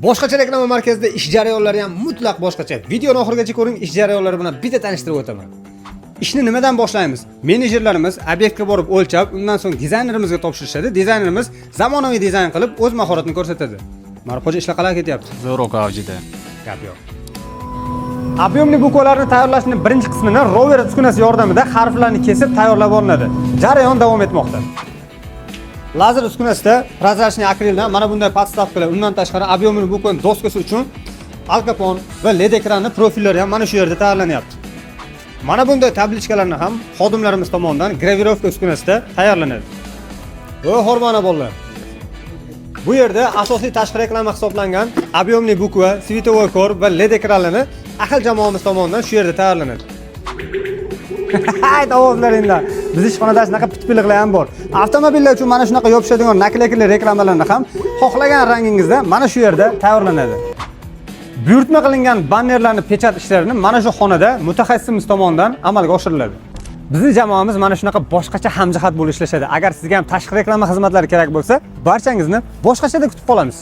Boshqacha reklama markazida ish jarayonlari ham mutlaq boshqacha. Videoni oxirigacha ko'ring, ish jarayonlari bilan bitta tanishtirib o'taman. Ishni nimadan boshlaymiz? Menejerlarimiz obyektga borib o'lchab, undan so'ng dizaynerimizga topshirishadi. Dizaynerimiz zamonaviy dizayn qilib o'z mahoratini ko'rsatadi. Marxo'ja ishlar qalay ketyapti? Zo'roq avjida. Gap yo'q. Объемli bukvalarni tayyorlashning birinchi qismini rover uskunasi yordamida harflarni kesib tayyorlab olinadi. Jarayon davom etmoqda. Lazer uskunasida prozrachniy akrildan mana bunday podstavkalar, undan tashqari объемli bukvaning doskasi uchun alkapon va LED ekranli profillari ham mana shu yerda tayyorlanyapti. Mana bunday tablichkalarni ham xodimlarimiz tomonidan gravirovka uskunasida tayyorlanadi. Hormona bolalar. Bu yerda asosiy tashqi reklama hisoblangan объемli bukva, svetovoy kor va LED ekranlarini ahil jamoamiz tomonidan shu yerda tayyorlanadi. Hayt ovozlaringlar. Biz ishxonada shunaqa pitpiliqlar ham bor. Avtomobillar uchun mana shunaqa yopishadigan nakleykalar reklamalarni ham xohlagan rangingizda mana shu yerda tayyorlanadi. Buyurtma qilingan bannerlarni pechat ishlarini mana shu xonada mutaxassisimiz tomonidan amalga oshiriladi. Bizning jamoamiz mana shunaqa boshqacha hamjihat bo'lib ishlashadi. Agar sizga ham tashqi reklama xizmatlari kerak bo'lsa, barchangizni boshqachada kutib qolamiz.